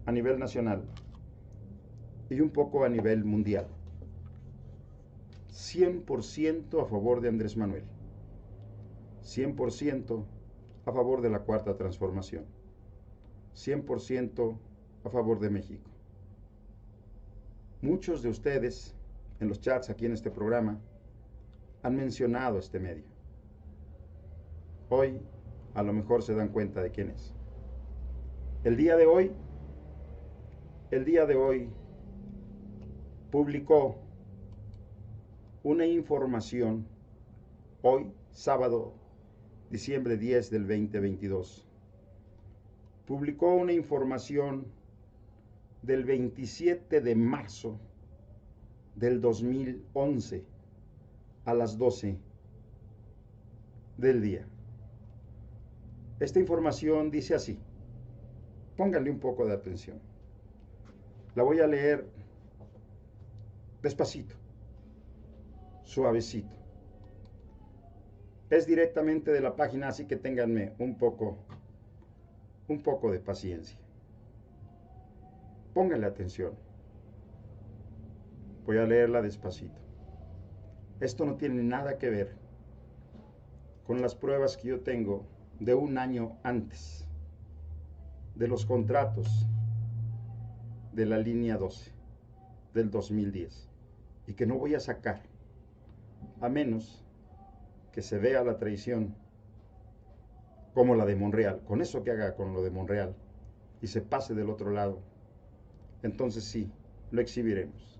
a nivel nacional y un poco a nivel mundial. 100% a favor de Andrés Manuel. 100% a favor de la Cuarta Transformación. 100% a favor de México. Muchos de ustedes en los chats aquí en este programa han mencionado este medio. Hoy a lo mejor se dan cuenta de quién es. El día de hoy publicó una información, hoy sábado, diciembre 10 del 2022, publicó una información del 27 de marzo del 2011 a las 12 del día. Esta información dice así, pónganle un poco de atención. La voy a leer despacito, suavecito. Es directamente de la página, así que ténganme un poco de paciencia. Pónganle atención. Voy a leerla despacito. Esto no tiene nada que ver con las pruebas que yo tengo de un año antes de los contratos de la línea 12 del 2010 y que no voy a sacar a menos que se vea la traición como la de Monreal. Con eso que haga con lo de Monreal y se pase del otro lado, entonces sí, lo exhibiremos.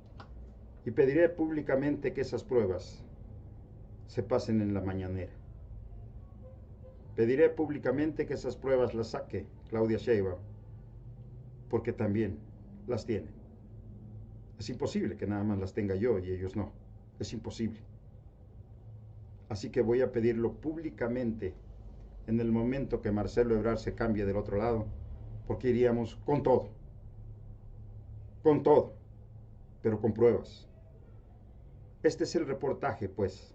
Y pediré públicamente que esas pruebas se pasen en la mañanera. Pediré públicamente que esas pruebas las saque Claudia Sheinbaum, porque también las tiene. Es imposible que nada más las tenga yo y ellos no. Es imposible. Así que voy a pedirlo públicamente en el momento que Marcelo Ebrard se cambie del otro lado, porque iríamos con todo, pero con pruebas. Este es el reportaje, pues,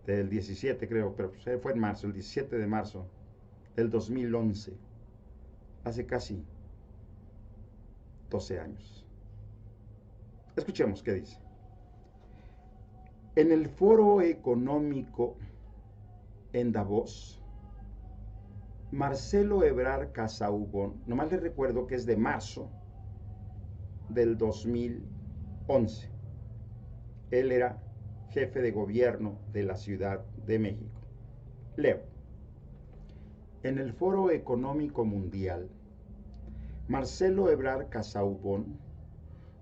del 17 creo, pero fue en marzo, el 17 de marzo del 2011, hace casi 12 años. Escuchemos qué dice. En el Foro Económico en Davos, Marcelo Ebrard Casaubon, nomás les recuerdo que es de marzo del 2011. Él era jefe de gobierno de la Ciudad de México. Leo. En el Foro Económico Mundial, Marcelo Ebrard Casaubon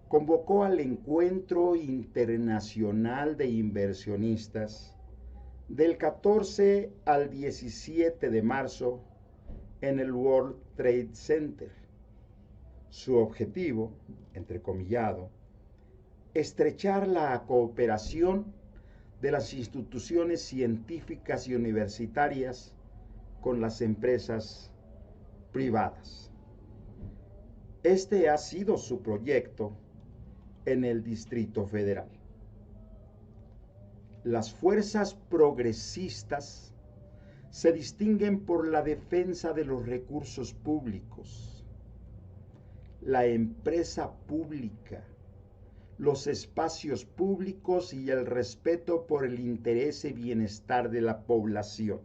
convocó al Encuentro Internacional de Inversionistas del 14 al 17 de marzo en el World Trade Center. Su objetivo, entrecomillado, estrechar la cooperación de las instituciones científicas y universitarias con las empresas privadas. Este ha sido su proyecto en el Distrito Federal. Las fuerzas progresistas se distinguen por la defensa de los recursos públicos, la empresa pública, los espacios públicos y el respeto por el interés y bienestar de la población.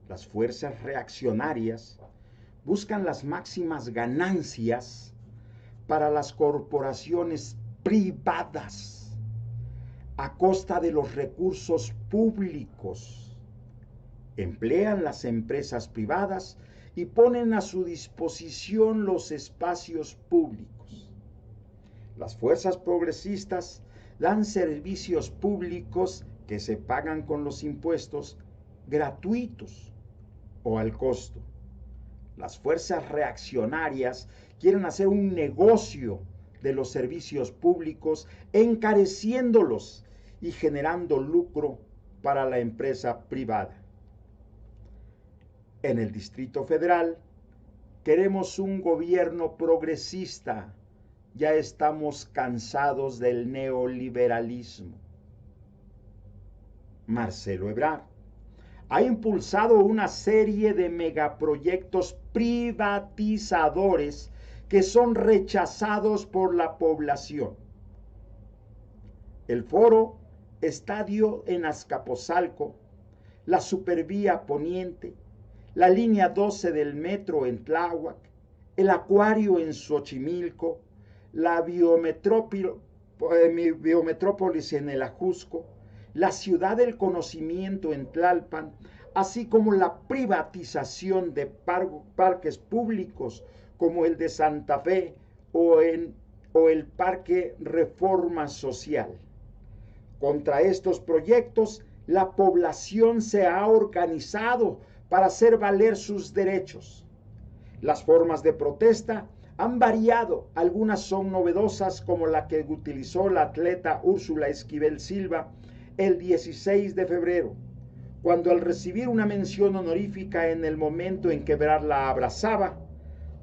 Las fuerzas reaccionarias buscan las máximas ganancias para las corporaciones privadas a costa de los recursos públicos. Emplean las empresas privadas y ponen a su disposición los espacios públicos. Las fuerzas progresistas dan servicios públicos que se pagan con los impuestos gratuitos o al costo. Las fuerzas reaccionarias quieren hacer un negocio de los servicios públicos, encareciéndolos y generando lucro para la empresa privada. En el Distrito Federal queremos un gobierno progresista. Ya estamos cansados del neoliberalismo. Marcelo Ebrard. ha impulsado una serie de megaproyectos privatizadores que son rechazados por la población. El Foro Estadio en Azcapotzalco, la Supervía Poniente, la línea 12 del metro en Tláhuac, el acuario en Xochimilco, la biometrópolis en el Ajusco, la ciudad del conocimiento en Tlalpan, así como la privatización de parques públicos como el de Santa Fe o el Parque Reforma Social. Contra estos proyectos, la población se ha organizado para hacer valer sus derechos. Las formas de protesta han variado, algunas son novedosas como la que utilizó la atleta Úrsula Esquivel Silva el 16 de febrero, cuando al recibir una mención honorífica en el momento en que Ebrard la abrazaba,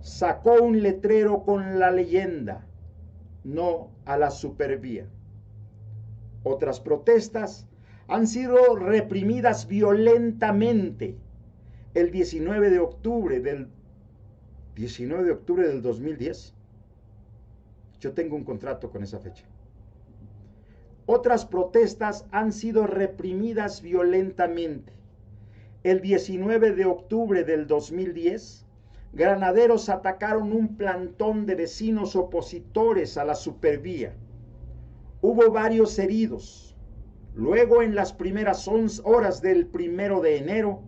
sacó un letrero con la leyenda: no a la supervía. Otras protestas han sido reprimidas violentamente. El 19 de octubre del 2010, yo tengo un contrato con esa fecha. Otras protestas han sido reprimidas violentamente. El 19 de octubre del 2010, granaderos atacaron un plantón de vecinos opositores a la supervía. Hubo varios heridos. Luego, en las primeras horas del 1 de enero,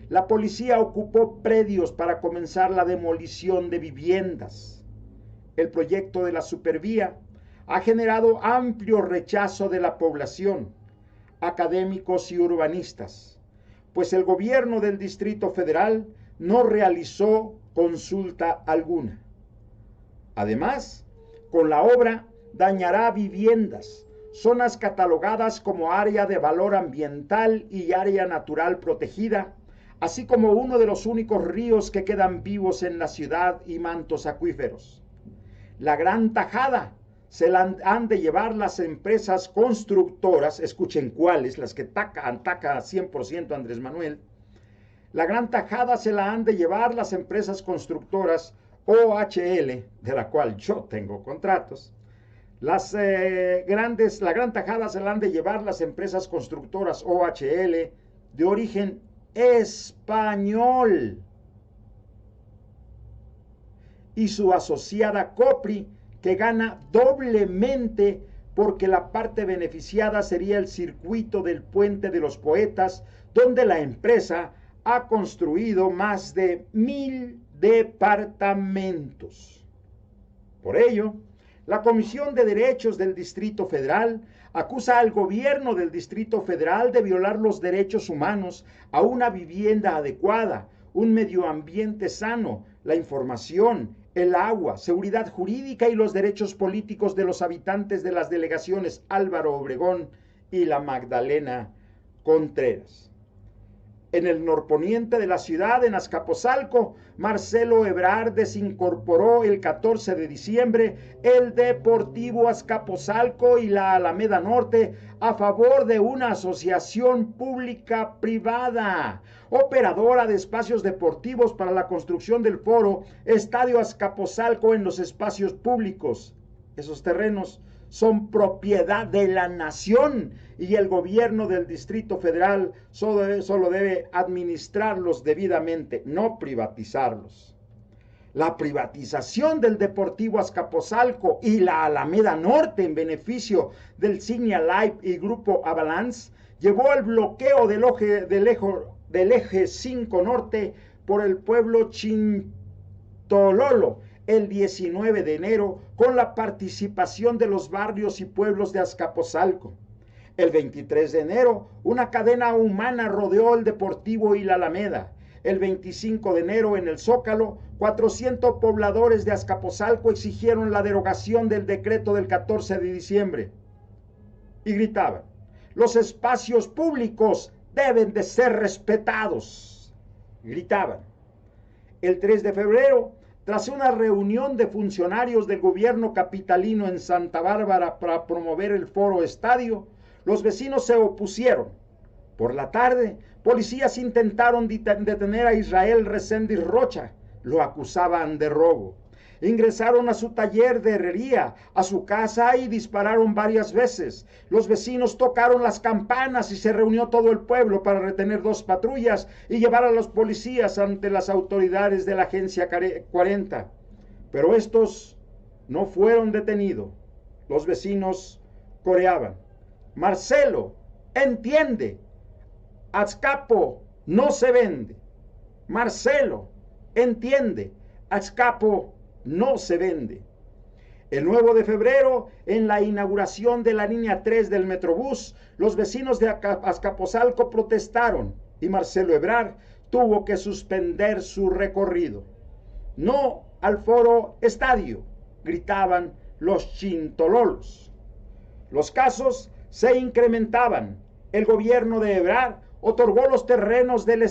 la policía ocupó predios para comenzar la demolición de viviendas. El proyecto de la supervía ha generado amplio rechazo de la población, académicos y urbanistas, pues el gobierno del Distrito Federal no realizó consulta alguna. Además, con la obra dañará viviendas, zonas catalogadas como área de valor ambiental y área natural protegida, así como uno de los únicos ríos que quedan vivos en la ciudad y mantos acuíferos. La gran tajada se la han de llevar las empresas constructoras, escuchen cuáles, las que ataca a 100% Andrés Manuel. La gran tajada se la han de llevar las empresas constructoras OHL, de la cual yo tengo contratos. La gran tajada se la han de llevar las empresas constructoras OHL de origen español y su asociada Copri, que gana doblemente porque la parte beneficiada sería el circuito del Puente de los Poetas, donde la empresa ha construido más de 1000 departamentos. Por ello, la Comisión de Derechos del Distrito Federal acusa al gobierno del Distrito Federal de violar los derechos humanos a una vivienda adecuada, un medio ambiente sano, la información, el agua, seguridad jurídica y los derechos políticos de los habitantes de las delegaciones Álvaro Obregón y la Magdalena Contreras. En el norponiente de la ciudad, en Azcapotzalco, Marcelo Ebrard desincorporó el 14 de diciembre el Deportivo Azcapotzalco y la Alameda Norte a favor de una asociación pública privada, operadora de espacios deportivos para la construcción del Foro Estadio Azcapotzalco en los espacios públicos. Esos terrenos son propiedad de la nación y el gobierno del Distrito Federal solo debe administrarlos debidamente, no privatizarlos. La privatización del Deportivo Azcapotzalco y la Alameda Norte en beneficio del Signia Life y Grupo Avalanche llevó al bloqueo del eje 5 Norte por el pueblo Chintololo el 19 de enero con la participación de los barrios y pueblos de Azcapotzalco. El 23 de enero, una cadena humana rodeó el Deportivo y la Alameda. El 25 de enero, en el Zócalo, 400 pobladores de Azcapotzalco exigieron la derogación del decreto del 14 de diciembre y gritaban: los espacios públicos deben de ser respetados. Gritaban. El 3 de febrero, tras una reunión de funcionarios del gobierno capitalino en Santa Bárbara para promover el Foro Estadio, los vecinos se opusieron. Por la tarde, Policías intentaron detener a Israel Reséndiz Rocha, lo acusaban de robo. Ingresaron a su taller de herrería, a su casa y dispararon varias veces. Los vecinos tocaron las campanas y se reunió todo el pueblo para retener 2 patrullas y llevar a los policías ante las autoridades de la Agencia 40. Pero estos no fueron detenidos. Los vecinos coreaban: Marcelo, entiende, Azcapo no se vende. Marcelo, entiende, Azcapo no se vende. El 9 de febrero, en la inauguración de la línea 3 del Metrobús, los vecinos de Azcapotzalco protestaron y Marcelo Ebrard tuvo que suspender su recorrido. No al Foro Estadio, gritaban los chintololos. Los casos se incrementaban. El gobierno de Ebrard otorgó los terrenos del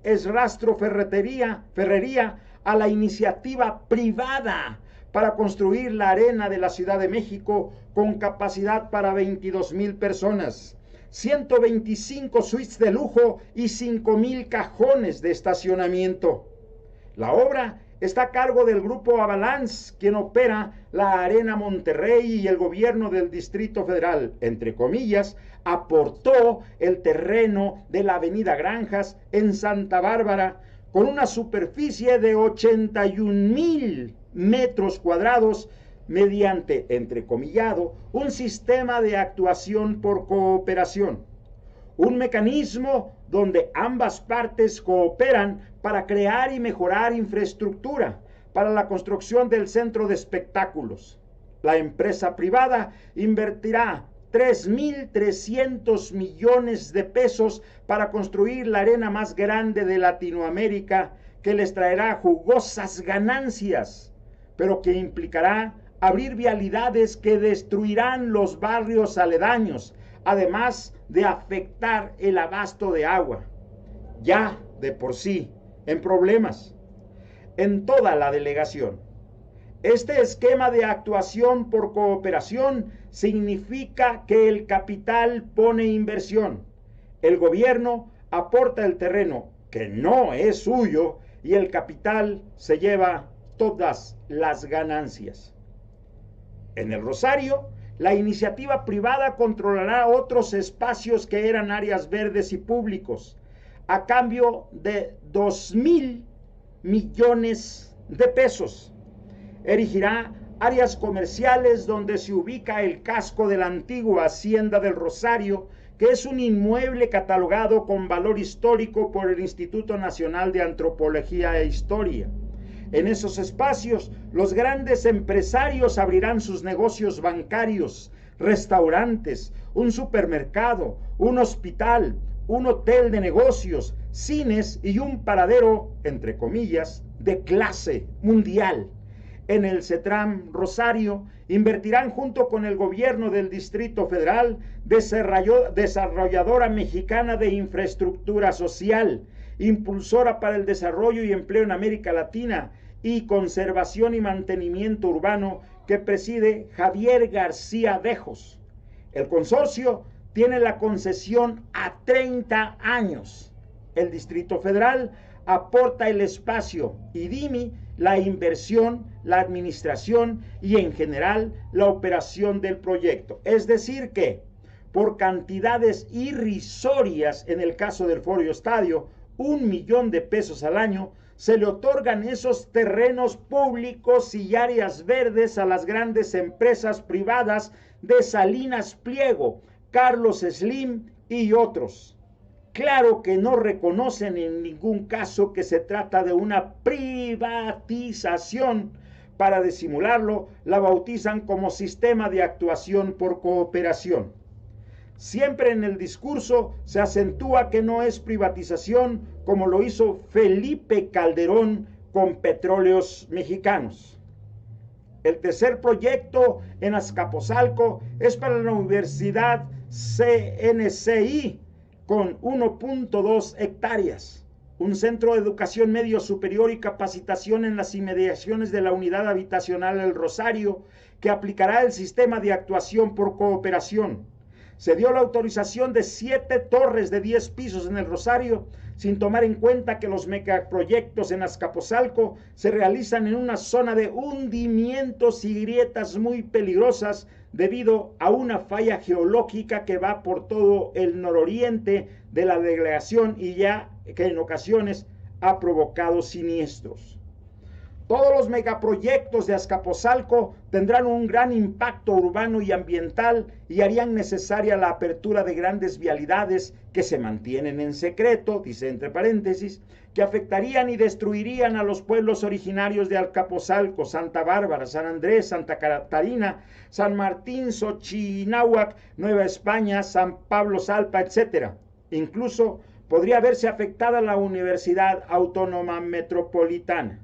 Esrastro Ferrería a la iniciativa privada para construir la arena de la Ciudad de México con capacidad para 22,000 personas, 125 suites de lujo y 5,000 cajones de estacionamiento. La obra está a cargo del Grupo Avalanche, quien opera la Arena Monterrey, y el gobierno del Distrito Federal, entre comillas, aportó el terreno de la Avenida Granjas en Santa Bárbara con una superficie de 81,000 metros cuadrados mediante, entrecomillado, un sistema de actuación por cooperación. Un mecanismo donde ambas partes cooperan para crear y mejorar infraestructura para la construcción del centro de espectáculos. La empresa privada invertirá 3,300 millones de pesos para construir la arena más grande de Latinoamérica, que les traerá jugosas ganancias, pero que implicará abrir vialidades que destruirán los barrios aledaños, además de afectar el abasto de agua, ya de por sí en problemas en toda la delegación. Este esquema de actuación por cooperación significa que el capital pone inversión, el gobierno aporta el terreno que no es suyo y el capital se lleva todas las ganancias. En el Rosario, la iniciativa privada controlará otros espacios que eran áreas verdes y públicos, a cambio de 2,000 millones de pesos. Erigirá áreas comerciales donde se ubica el casco de la antigua Hacienda del Rosario, que es un inmueble catalogado con valor histórico por el Instituto Nacional de Antropología e Historia. En esos espacios, los grandes empresarios abrirán sus negocios bancarios, restaurantes, un supermercado, un hospital, un hotel de negocios, cines y un paradero, entre comillas, de clase mundial. En el CETRAM Rosario invertirán junto con el gobierno del Distrito Federal, desarrolladora mexicana de infraestructura social, impulsora para el desarrollo y empleo en América Latina, y conservación y mantenimiento urbano, que preside Javier García Dejos. El consorcio tiene la concesión a 30 años. El Distrito Federal aporta el espacio y DIMI la inversión, la administración y en general la operación del proyecto. Es decir que, por cantidades irrisorias en el caso del Foro Estadio, 1 millón de pesos al año, se le otorgan esos terrenos públicos y áreas verdes a las grandes empresas privadas de Salinas Pliego, Carlos Slim y otros. Claro que no reconocen en ningún caso que se trata de una privatización. Para disimularlo, la bautizan como sistema de actuación por cooperación. Siempre en el discurso se acentúa que no es privatización, como lo hizo Felipe Calderón con Petróleos Mexicanos. El tercer proyecto en Azcapotzalco es para la Universidad CNCI, con 1.2 hectáreas, un centro de educación medio superior y capacitación en las inmediaciones de la unidad habitacional El Rosario, que aplicará el sistema de actuación por cooperación. Se dio la autorización de 7 torres de 10 pisos en el Rosario, sin tomar en cuenta que los megaproyectos en Azcapotzalco se realizan en una zona de hundimientos y grietas muy peligrosas debido a una falla geológica que va por todo el nororiente de la delegación y ya que en ocasiones ha provocado siniestros. Todos los megaproyectos de Azcapotzalco tendrán un gran impacto urbano y ambiental y harían necesaria la apertura de grandes vialidades que se mantienen en secreto, dice entre paréntesis, que afectarían y destruirían a los pueblos originarios de Azcapotzalco, Santa Bárbara, San Andrés, Santa Catarina, San Martín, Xochinahuac, Nueva España, San Pablo Salpa, etc. Incluso podría verse afectada la Universidad Autónoma Metropolitana.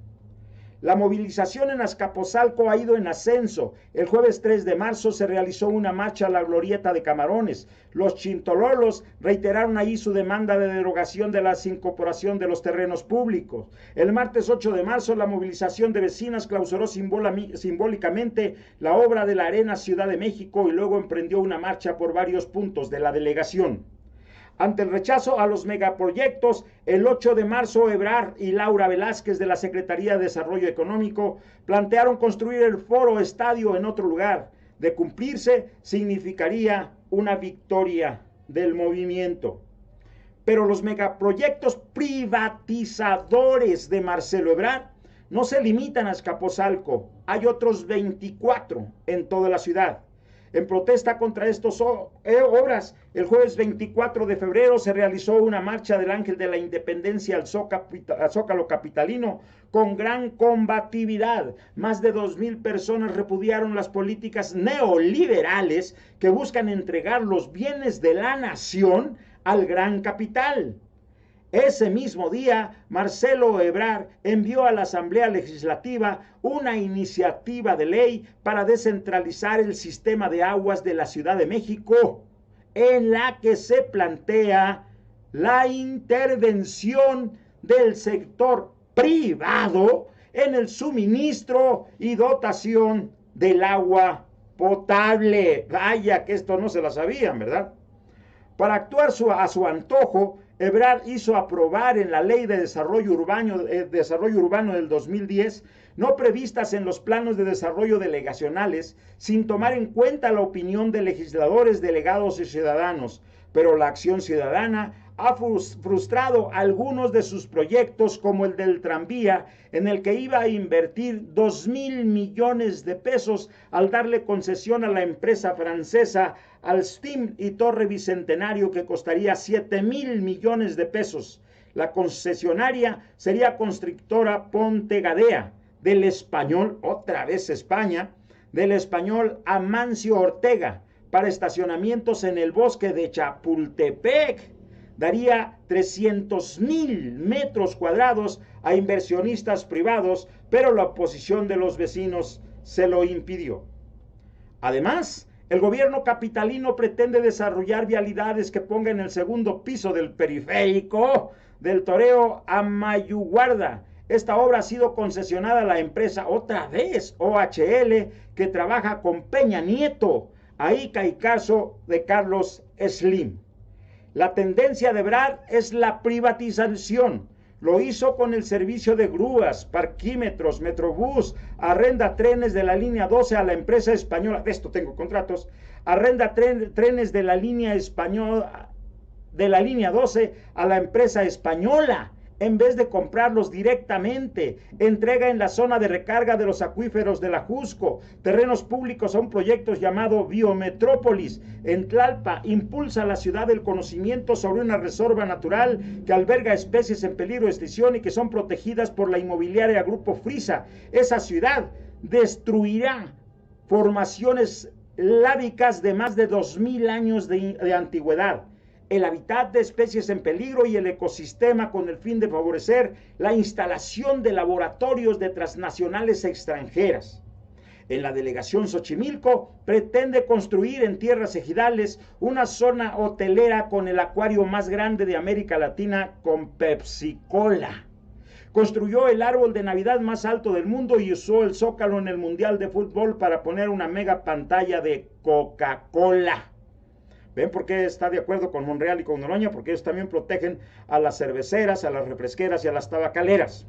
La movilización en Azcapotzalco ha ido en ascenso. El jueves 3 de marzo se realizó una marcha a la glorieta de Camarones. Los chintololos reiteraron ahí su demanda de derogación de la incorporación de los terrenos públicos. El martes 8 de marzo la movilización de vecinas clausuró simbólicamente la obra de la Arena Ciudad de México y luego emprendió una marcha por varios puntos de la delegación. Ante el rechazo a los megaproyectos, el 8 de marzo Ebrard y Laura Velázquez de la Secretaría de Desarrollo Económico plantearon construir el Foro Estadio en otro lugar. De cumplirse, significaría una victoria del movimiento. Pero los megaproyectos privatizadores de Marcelo Ebrard no se limitan a Azcapotzalco, hay otros 24 en toda la ciudad. En protesta contra estas obras, el jueves 24 de febrero se realizó una marcha del Ángel de la Independencia al Zócalo capitalino con gran combatividad. Más de 2,000 personas repudiaron las políticas neoliberales que buscan entregar los bienes de la nación al gran capital. Ese mismo día, Marcelo Ebrard envió a la Asamblea Legislativa una iniciativa de ley para descentralizar el sistema de aguas de la Ciudad de México, en la que se plantea la intervención del sector privado en el suministro y dotación del agua potable. Vaya que esto no se la sabían, ¿verdad? Para actuar a su antojo, Ebrard hizo aprobar en la Ley de Desarrollo Urbano del 2010, no previstas en los planos de desarrollo delegacionales, sin tomar en cuenta la opinión de legisladores, delegados y ciudadanos. Pero la Acción Ciudadana ha frustrado algunos de sus proyectos, como el del tranvía, en el que iba a invertir 2,000 millones de pesos al darle concesión a la empresa francesa Alstom y Torre Bicentenario, que costaría 7,000 millones de pesos. La concesionaria sería Constructora Ponte Gadea, del español, otra vez España, del español Amancio Ortega, para estacionamientos en el bosque de Chapultepec. Daría 300,000 metros cuadrados a inversionistas privados, pero la oposición de los vecinos se lo impidió. Además, el gobierno capitalino pretende desarrollar vialidades que pongan el segundo piso del periférico del Toreo a Mayuguarda. Esta obra ha sido concesionada a la empresa, otra vez, OHL, que trabaja con Peña Nieto. Ahí cae caso de Carlos Slim. La tendencia de Ebrard es la privatización. Lo hizo con el servicio de grúas, parquímetros, Metrobús, arrenda trenes de la línea 12 a la empresa española. De esto tengo contratos. Arrenda trenes de la línea española, de la línea 12 a la empresa española, en vez de comprarlos directamente. Entrega en la zona de recarga de los acuíferos de la Jusco terrenos públicos a un proyecto llamado Biometrópolis. En Tlalpa impulsa la ciudad del conocimiento sobre una reserva natural que alberga especies en peligro de extinción y que son protegidas por la inmobiliaria Grupo Frisa. Esa ciudad destruirá formaciones lábicas de más de 2,000 años de antigüedad, el hábitat de especies en peligro y el ecosistema, con el fin de favorecer la instalación de laboratorios de transnacionales extranjeras. En la delegación Xochimilco pretende construir en tierras ejidales una zona hotelera con el acuario más grande de América Latina con Pepsi-Cola. Construyó el árbol de Navidad más alto del mundo y usó el Zócalo en el Mundial de Fútbol para poner una mega pantalla de Coca-Cola. ¿Ven por qué está de acuerdo con Monreal y con Noroña? Porque ellos también protegen a las cerveceras, a las refresqueras y a las tabacaleras.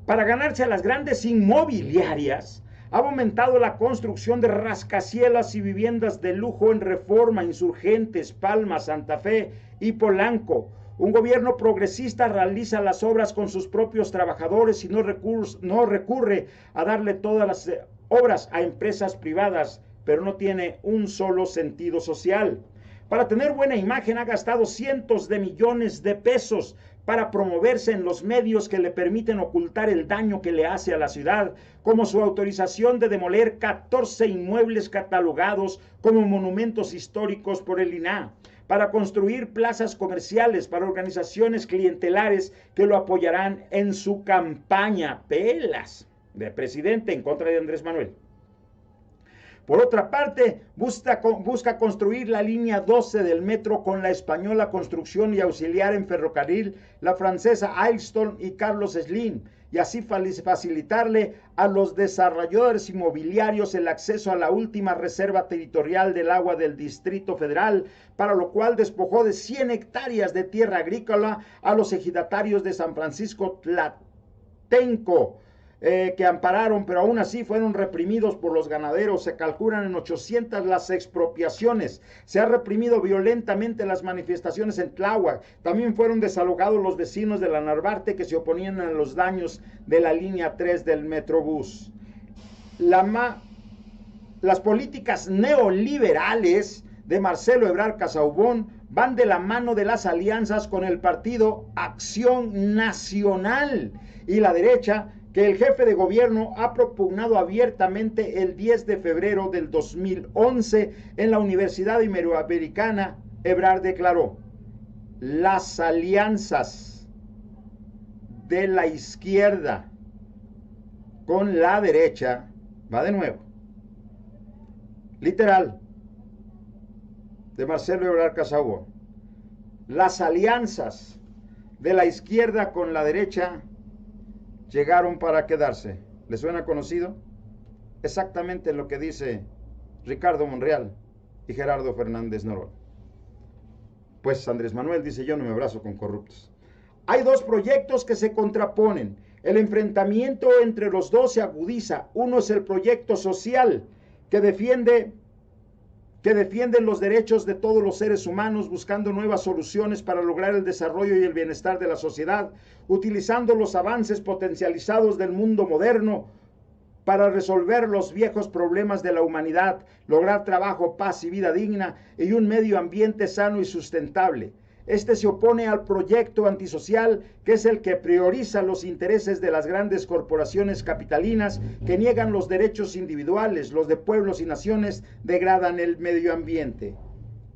Para ganarse a las grandes inmobiliarias, ha aumentado la construcción de rascacielos y viviendas de lujo en Reforma, Insurgentes, Palma, Santa Fe y Polanco. Un gobierno progresista realiza las obras con sus propios trabajadores y no recurre a darle todas las obras a empresas privadas, pero no tiene un solo sentido social. Para tener buena imagen ha gastado cientos de millones de pesos para promoverse en los medios que le permiten ocultar el daño que le hace a la ciudad, como su autorización de demoler 14 inmuebles catalogados como monumentos históricos por el INAH, para construir plazas comerciales para organizaciones clientelares que lo apoyarán en su campaña. Pelas de presidente en contra de Andrés Manuel. Por otra parte, busca construir la línea 12 del metro con la española Construcción y Auxiliar en Ferrocarril, la francesa Alstom y Carlos Slim, y así facilitarle a los desarrolladores inmobiliarios el acceso a la última reserva territorial del agua del Distrito Federal, para lo cual despojó de 100 hectáreas de tierra agrícola a los ejidatarios de San Francisco Tlatenco, que ampararon, pero aún así fueron reprimidos por los ganaderos. Se calculan en 800 las expropiaciones. Se ha reprimido violentamente las manifestaciones en Tláhuac. También fueron desalojados los vecinos de la Narvarte que se oponían a los daños de la línea 3 del Metrobús. Las políticas neoliberales de Marcelo Ebrard Casaubon van de la mano de las alianzas con el partido Acción Nacional y la derecha, que el jefe de gobierno ha propugnado abiertamente el 10 de febrero del 2011 en la Universidad Iberoamericana. Ebrard declaró: las alianzas de la izquierda con la derecha, va de nuevo, literal, de Marcelo Ebrard Casaubon, las alianzas de la izquierda con la derecha llegaron para quedarse. ¿Le suena conocido? Exactamente lo que dice Ricardo Monreal y Gerardo Fernández Noroña. Pues Andrés Manuel dice: yo no me abrazo con corruptos. Hay dos proyectos que se contraponen. El enfrentamiento entre los dos se agudiza. Uno es el proyecto social que defiende los derechos de todos los seres humanos, buscando nuevas soluciones para lograr el desarrollo y el bienestar de la sociedad, utilizando los avances potencializados del mundo moderno para resolver los viejos problemas de la humanidad, lograr trabajo, paz y vida digna y un medio ambiente sano y sustentable. Este se opone al proyecto antisocial, que es el que prioriza los intereses de las grandes corporaciones capitalinas, que niegan los derechos individuales, los de pueblos y naciones, degradan el medio ambiente.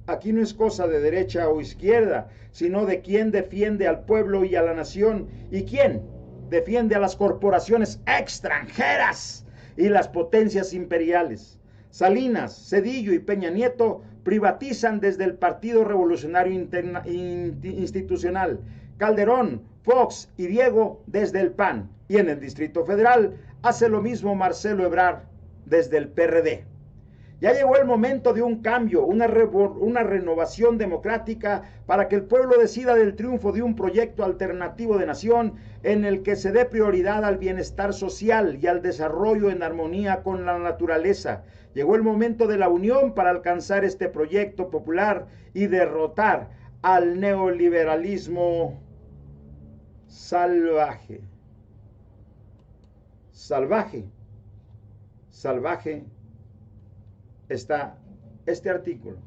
Aquí no es cosa de derecha o izquierda, sino de quién defiende al pueblo y a la nación, y quién defiende a las corporaciones extranjeras y las potencias imperiales. Salinas, Zedillo y Peña Nieto privatizan desde el Partido Revolucionario Institucional. Calderón, Fox y Diego desde el PAN. Y en el Distrito Federal hace lo mismo Marcelo Ebrard desde el PRD. Ya llegó el momento de un cambio, una renovación democrática para que el pueblo decida del triunfo de un proyecto alternativo de nación en el que se dé prioridad al bienestar social y al desarrollo en armonía con la naturaleza. Llegó el momento de la unión para alcanzar este proyecto popular y derrotar al neoliberalismo salvaje. Salvaje. Salvaje está este artículo.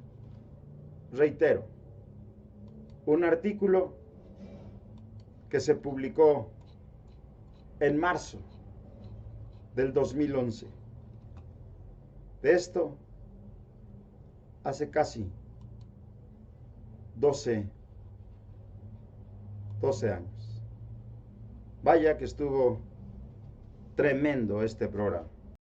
Reitero, un artículo que se publicó en marzo del 2011. De esto hace casi 12 años. Vaya que estuvo tremendo este programa.